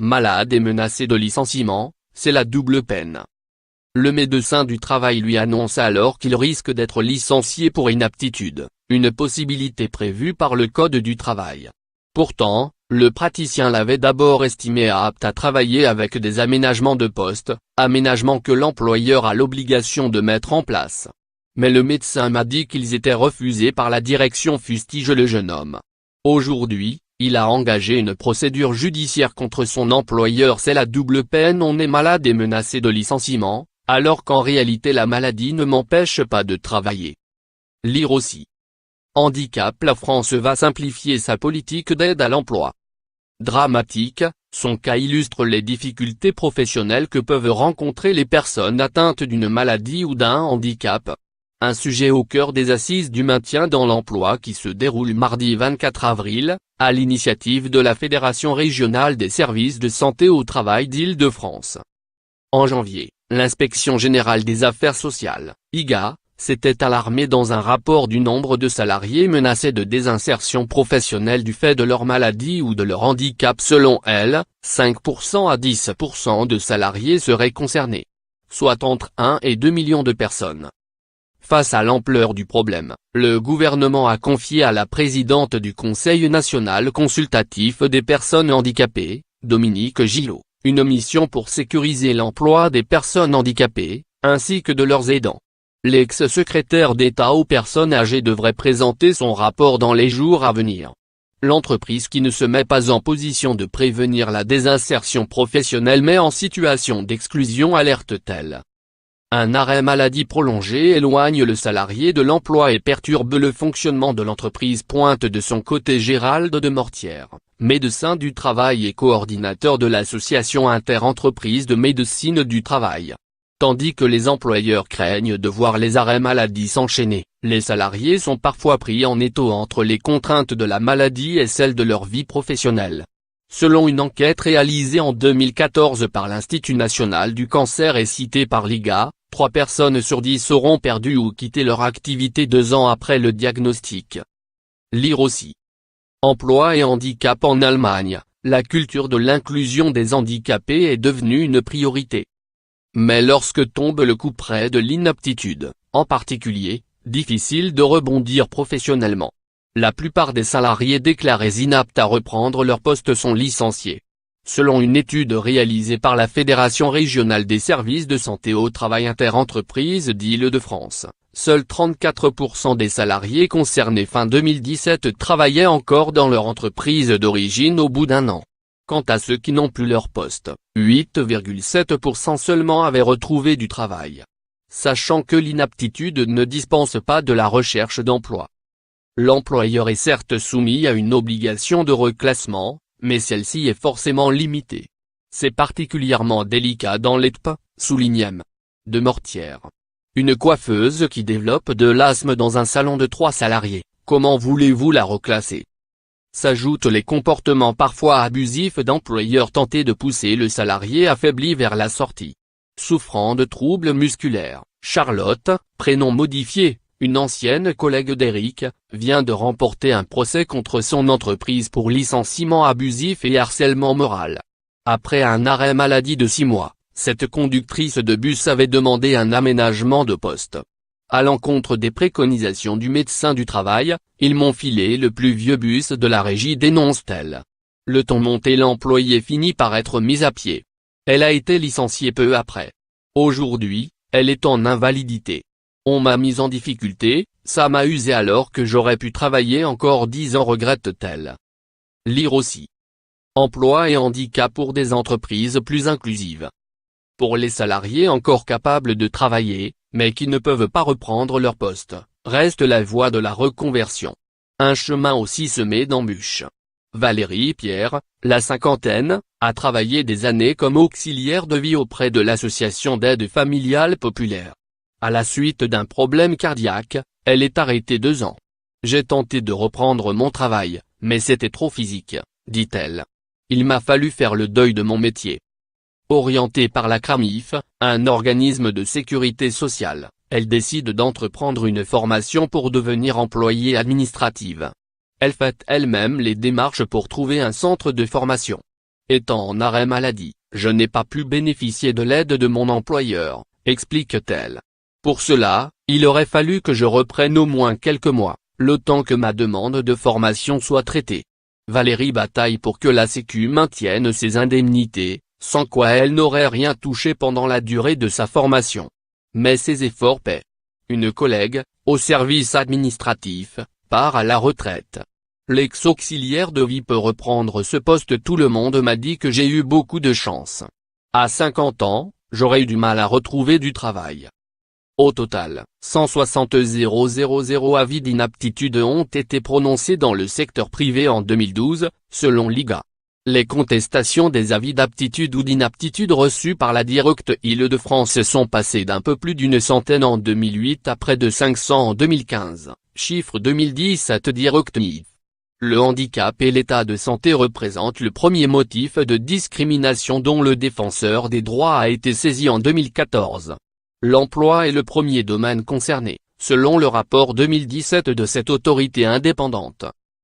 malade et menacé de licenciement, c'est la double peine. Le médecin du travail lui annonce alors qu'il risque d'être licencié pour inaptitude, une possibilité prévue par le Code du travail. Pourtant, le praticien l'avait d'abord estimé apte à travailler avec des aménagements de poste, aménagements que l'employeur a l'obligation de mettre en place. Mais le médecin m'a dit qu'ils étaient refusés par la direction, fustige le jeune homme. Aujourd'hui, il a engagé une procédure judiciaire contre son employeur. C'est la double peine, on est malade et menacé de licenciement, alors qu'en réalité la maladie ne m'empêche pas de travailler. Lire aussi. Handicap, la France va simplifier sa politique d'aide à l'emploi. Dramatique, son cas illustre les difficultés professionnelles que peuvent rencontrer les personnes atteintes d'une maladie ou d'un handicap. Un sujet au cœur des assises du maintien dans l'emploi qui se déroulent mardi 24 avril, à l'initiative de la Fédération régionale des services de santé au travail d'Île-de-France. En janvier, l'Inspection générale des affaires sociales, IGA, s'était alarmée dans un rapport du nombre de salariés menacés de désinsertion professionnelle du fait de leur maladie ou de leur handicap. Selon elle, 5% à 10% de salariés seraient concernés, soit entre 1 et 2 millions de personnes. Face à l'ampleur du problème, le gouvernement a confié à la présidente du Conseil national consultatif des personnes handicapées, Dominique Gillot, une mission pour sécuriser l'emploi des personnes handicapées, ainsi que de leurs aidants. L'ex-secrétaire d'État aux personnes âgées devrait présenter son rapport dans les jours à venir. L'entreprise qui ne se met pas en position de prévenir la désinsertion professionnelle mais en situation d'exclusion, alerte-t-elle. Un arrêt maladie prolongé éloigne le salarié de l'emploi et perturbe le fonctionnement de l'entreprise, pointe de son côté Gérald de Mortière, médecin du travail et coordinateur de l'association interentreprises de médecine du travail. Tandis que les employeurs craignent de voir les arrêts maladie s'enchaîner, les salariés sont parfois pris en étau entre les contraintes de la maladie et celles de leur vie professionnelle. Selon une enquête réalisée en 2014 par l'Institut national du cancer et citée par l'IGA, 3 personnes sur 10 auront perdu ou quitté leur activité 2 ans après le diagnostic. Lire aussi. Emploi et handicap en Allemagne, la culture de l'inclusion des handicapés est devenue une priorité. Mais lorsque tombe le coup près de l'inaptitude, en particulier, difficile de rebondir professionnellement. La plupart des salariés déclarés inaptes à reprendre leur poste sont licenciés. Selon une étude réalisée par la Fédération régionale des services de santé au travail interentreprises d'Île-de-France, seuls 34% des salariés concernés fin 2017 travaillaient encore dans leur entreprise d'origine au bout d'1 an. Quant à ceux qui n'ont plus leur poste, 8,7% seulement avaient retrouvé du travail. Sachant que l'inaptitude ne dispense pas de la recherche d'emploi. L'employeur est certes soumis à une obligation de reclassement, mais celle-ci est forcément limitée. C'est particulièrement délicat dans l'ETP, souligne M. de Mortière. Une coiffeuse qui développe de l'asthme dans un salon de 3 salariés, comment voulez-vous la reclasser? S'ajoutent les comportements parfois abusifs d'employeurs tentés de pousser le salarié affaibli vers la sortie. Souffrant de troubles musculaires, Charlotte, prénom modifié, une ancienne collègue d'Éric, vient de remporter un procès contre son entreprise pour licenciement abusif et harcèlement moral. Après un arrêt maladie de 6 mois, cette conductrice de bus avait demandé un aménagement de poste. À l'encontre des préconisations du médecin du travail, ils m'ont filé le plus vieux bus de la régie, dénonce-t-elle. Le ton monté, l'employé finit par être mise à pied. Elle a été licenciée peu après. Aujourd'hui, elle est en invalidité. On m'a mise en difficulté, ça m'a usé alors que j'aurais pu travailler encore 10 ans, regrette-t-elle. Lire aussi. Emploi et handicap pour des entreprises plus inclusives. Pour les salariés encore capables de travailler, mais qui ne peuvent pas reprendre leur poste, reste la voie de la reconversion. Un chemin aussi semé d'embûches. Valérie Pierre, la cinquantaine, a travaillé des années comme auxiliaire de vie auprès de l'association d'aide familiale populaire. À la suite d'un problème cardiaque, elle est arrêtée 2 ans. J'ai tenté de reprendre mon travail, mais c'était trop physique, dit-elle. Il m'a fallu faire le deuil de mon métier. Orientée par la CRAMIF, un organisme de sécurité sociale, elle décide d'entreprendre une formation pour devenir employée administrative. Elle fait elle-même les démarches pour trouver un centre de formation. Étant en arrêt maladie, je n'ai pas pu bénéficier de l'aide de mon employeur, explique-t-elle. Pour cela, il aurait fallu que je reprenne au moins quelques mois, le temps que ma demande de formation soit traitée. Valérie bataille pour que la Sécu maintienne ses indemnités, sans quoi elle n'aurait rien touché pendant la durée de sa formation. Mais ses efforts paient. Une collègue, au service administratif, part à la retraite. L'ex-auxiliaire de vie peut reprendre ce poste. Tout le monde m'a dit que j'ai eu beaucoup de chance. À 50 ans, j'aurais eu du mal à retrouver du travail. Au total, 160 000 avis d'inaptitude ont été prononcés dans le secteur privé en 2012, selon l'IGA. Les contestations des avis d'aptitude ou d'inaptitude reçus par la Directe Île-de-France sont passées d'un peu plus d'une centaine en 2008 à près de 500 en 2015, chiffre 2017 Direct'Île. Le handicap et l'état de santé représentent le premier motif de discrimination dont le défenseur des droits a été saisi en 2014. L'emploi est le premier domaine concerné, selon le rapport 2017 de cette autorité indépendante.